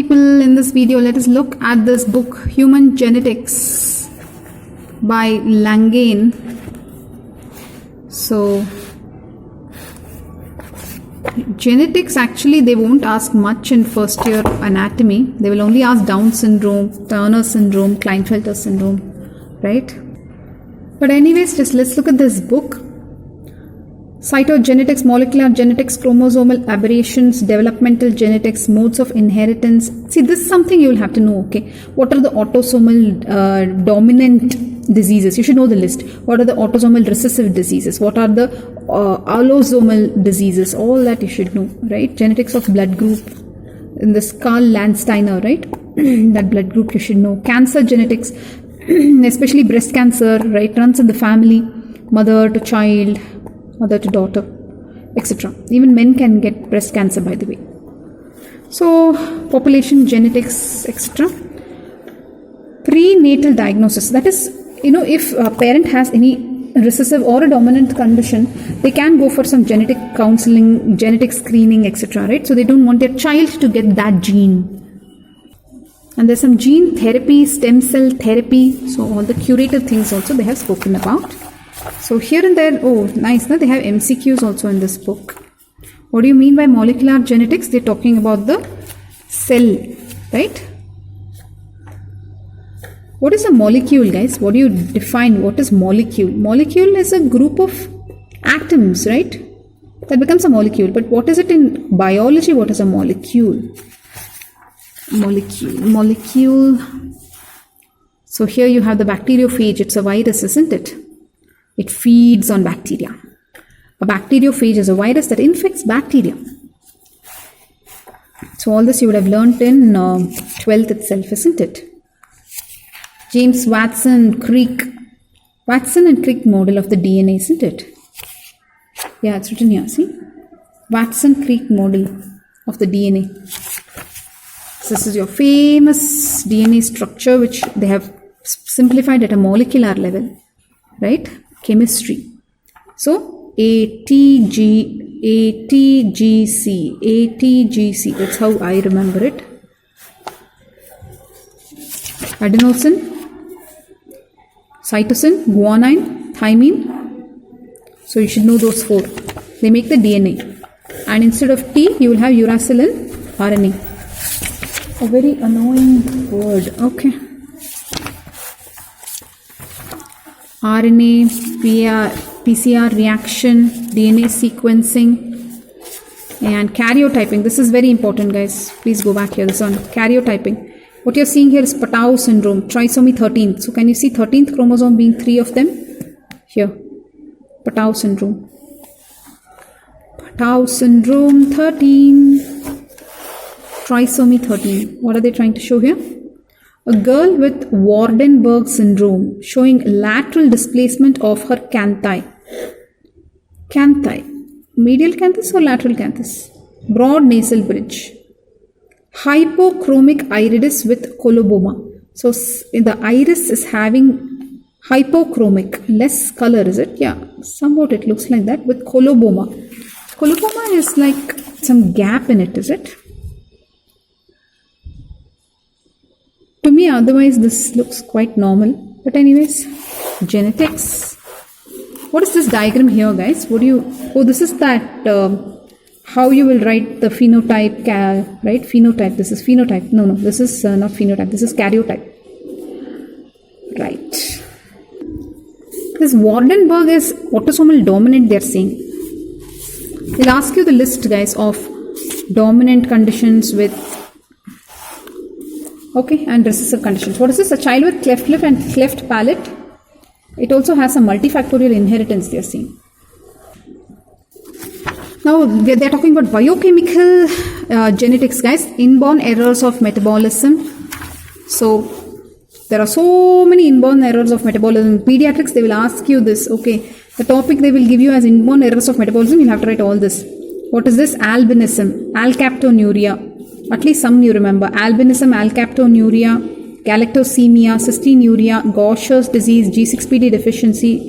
people, in this video let us look at this book Human Genetics by Langane. So genetics, actually they won't ask much in first year anatomy. They will only ask Down syndrome, Turner syndrome, Klinefelter syndrome, right? But anyways, just let's look at this book. Cytogenetics, molecular genetics, chromosomal aberrations, developmental genetics, modes of inheritance. See, this is something you will have to know, okay? What are the autosomal dominant diseases? You should know the list. What are the autosomal recessive diseases? What are the allosomal diseases? All that you should know, right? Genetics of blood group. In this Karl Landsteiner, right? That blood group you should know. Cancer genetics, especially breast cancer, right? Runs in the family, mother to child, mother to daughter, etc. Even men can get breast cancer, by the way. So, population genetics, etc. Prenatal diagnosis. That is, if a parent has any recessive or a dominant condition, they can go for some genetic counseling, genetic screening, etc. Right? So, they don't want their child to get that gene. And there's some gene therapy, stem cell therapy. So, all the curative things also they have spoken about. So here and there, oh nice, no? They have MCQs also in this book. What do you mean by molecular genetics? They're talking about the cell, right? What is a molecule, guys? What do you define? What is molecule? Molecule is a group of atoms, right? That becomes a molecule. But what is it in biology? What is a molecule? Molecule. So here you have the bacteriophage. It's a virus, isn't it? It feeds on bacteria. A bacteriophage is a virus that infects bacteria. So all this you would have learnt in 12th itself, isn't it? James Watson-Crick model of the DNA, isn't it? Yeah, it's written here, see? Watson-Crick model of the DNA. So this is your famous DNA structure which they have simplified at a molecular level, right? Chemistry. So ATGC, that's how I remember it. Adenosine, cytosine, guanine, thymine. So you should know those four. They make the DNA. And instead of T, you will have uracil and RNA. A very annoying word. Okay. RNA, PCR reaction, DNA sequencing, and karyotyping. This is very important, guys. Please go back here. This one, karyotyping. What you're seeing here is Patau syndrome, trisomy 13. So can you see 13th chromosome being 3 of them? Here, Patau syndrome. Patau syndrome 13, trisomy 13. What are they trying to show here? A girl with Waardenburg syndrome showing lateral displacement of her canthi. Canthi. Medial canthus or lateral canthus? Broad nasal bridge. Hypochromic iridis with coloboma. So the iris is having hypochromic, less color, is it? Yeah, somewhat it looks like that with coloboma. Coloboma is like some gap in it, is it? To me, otherwise, this looks quite normal. But anyways, genetics. What is this diagram here, guys? Oh, this is that, how you will write the phenotype, right? Phenotype. This is phenotype. No, this is not phenotype. This is karyotype. Right. This Waardenburg is autosomal dominant, they're saying. They'll ask you the list, guys, of dominant conditions with and recessive conditions. What is this? A child with cleft lip and cleft palate. It also has a multifactorial inheritance, they are saying. Now, they're talking about biochemical genetics, guys. Inborn errors of metabolism. So, there are so many inborn errors of metabolism. In pediatrics, they will ask you this. Okay, the topic they will give you as inborn errors of metabolism, you'll have to write all this. What is this? Albinism, alkaptonuria. At least some you remember. Albinism, alkaptonuria, galactosemia, cystinuria, Gaucher's disease, G6PD deficiency,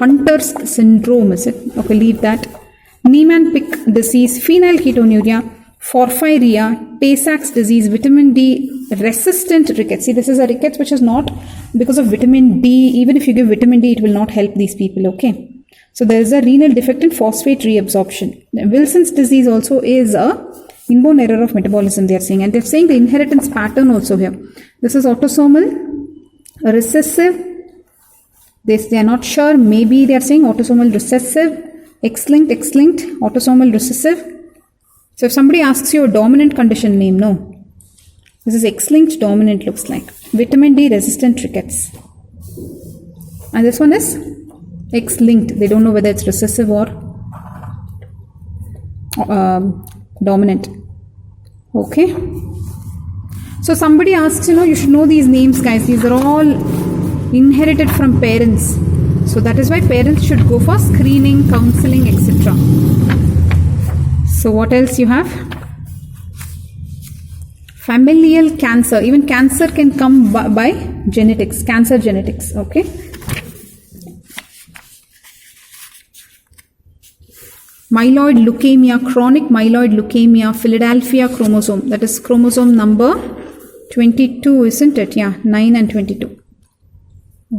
Hunter's syndrome, is it? Okay, leave that. Niemann-Pick disease, phenylketonuria, porphyria, Tay-Sachs disease, vitamin D resistant rickets. See, this is a rickets which is not because of vitamin D. Even if you give vitamin D, it will not help these people, okay? So there is a renal defect and phosphate reabsorption. Wilson's disease also is a inborn error of metabolism, they are saying. And they are saying the inheritance pattern also here. This is autosomal recessive. They are not sure. Maybe they are saying autosomal recessive, X-linked, autosomal recessive. So if somebody asks you a dominant condition name, no. This is X-linked dominant looks like. Vitamin D resistant rickets. And this one is X-linked. They don't know whether it's recessive or dominant. Okay. So somebody asks, you should know these names, guys. These are all inherited from parents. So that is why parents should go for screening, counseling, etc. So what else you have? Familial cancer. Even cancer can come by genetics, cancer genetics. Okay. Myeloid leukemia, chronic myeloid leukemia, Philadelphia chromosome. That is chromosome number 22, isn't it? Yeah, 9 and 22.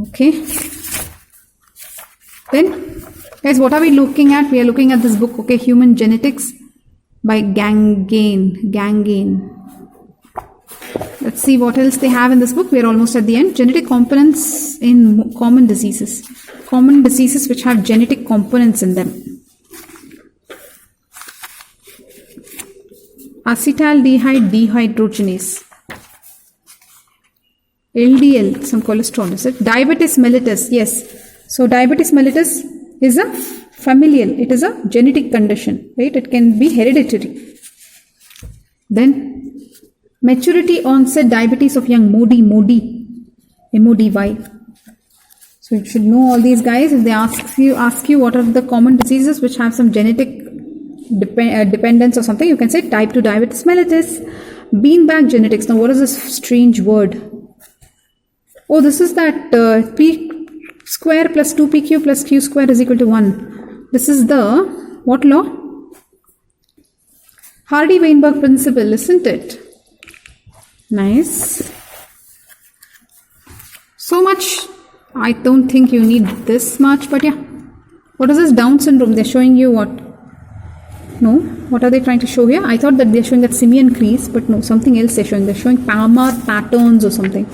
Okay. Then, guys, what are we looking at? We are looking at this book, okay, Human Genetics by Gangane. Let's see what else they have in this book. We are almost at the end. Genetic components in common diseases. Common diseases which have genetic components in them. Acetaldehyde dehydrogenase. LDL, some cholesterol, is it? Diabetes mellitus, yes. So diabetes mellitus is a familial. It is a genetic condition, right? It can be hereditary. Then maturity onset diabetes of young, MODY, MODY. So you should know all these guys. If they ask you what are the common diseases which have some genetic dependence or something, you can say type 2 diabetes mellitus. Beanbag genetics. Now what is this strange word? Oh, this is that P square plus 2PQ plus Q square is equal to 1. This is the, what law? Hardy-Weinberg principle, isn't it? Nice. So much. I don't think you need this much, but yeah. What is this Down syndrome? They're showing you what? No. What are they trying to show here? I thought that they're showing that simian crease, but no, something else they're showing. They're showing Palmar patterns or something.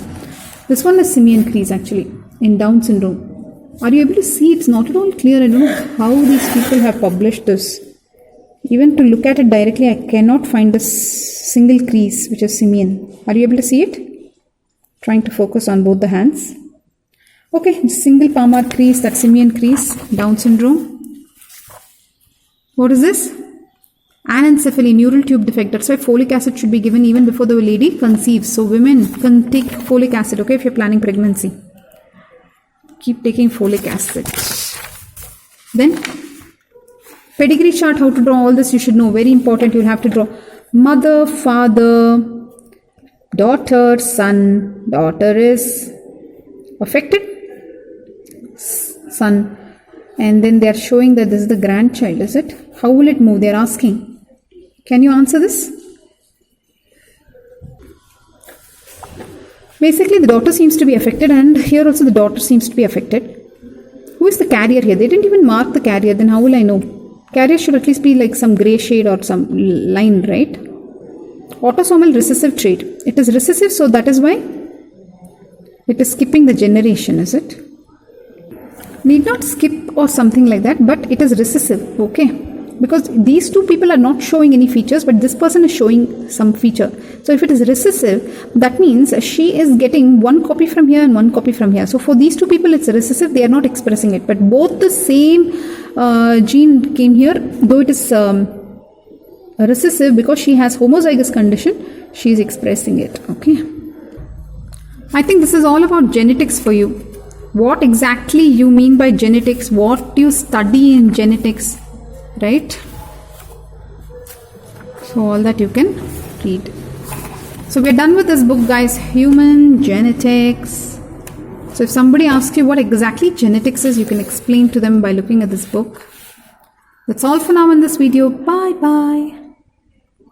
This one is simian crease actually in Down syndrome. Are you able to see? It's not at all clear. I don't know how these people have published this. Even to look at it directly, I cannot find this single crease which is simian. Are you able to see it? Trying to focus on both the hands. Okay, single Palmar crease, that simian crease, Down syndrome. What is this? Anencephaly, neural tube defect. That's why folic acid should be given even before the lady conceives. So women can take folic acid, okay, if you're planning pregnancy. Keep taking folic acid. Then, pedigree chart, how to draw all this you should know. Very important, you'll have to draw mother, father, daughter, son. Daughter is affected. Son. And then they are showing that this is the grandchild, is it? How will it move? They are asking. Can you answer this? Basically, the daughter seems to be affected, and here also the daughter seems to be affected. Who is the carrier here? They didn't even mark the carrier, then how will I know? Carrier should at least be like some grey shade or some line, right? Autosomal recessive trait. It is recessive, so that is why it is skipping the generation, is it? Need not skip or something like that, but it is recessive, okay? Because these two people are not showing any features, but this person is showing some feature. So if it is recessive, that means she is getting one copy from here and one copy from here. So for these two people, it's recessive. They are not expressing it. But both the same gene came here, though it is recessive because she has homozygous condition, she is expressing it. Okay. I think this is all about genetics for you. What exactly you mean by genetics? What do you study in genetics? Right? So all that you can read. So we're done with this book, guys. Human Genetics. So if somebody asks you what exactly genetics is, you can explain to them by looking at this book. That's all for now in this video. Bye bye.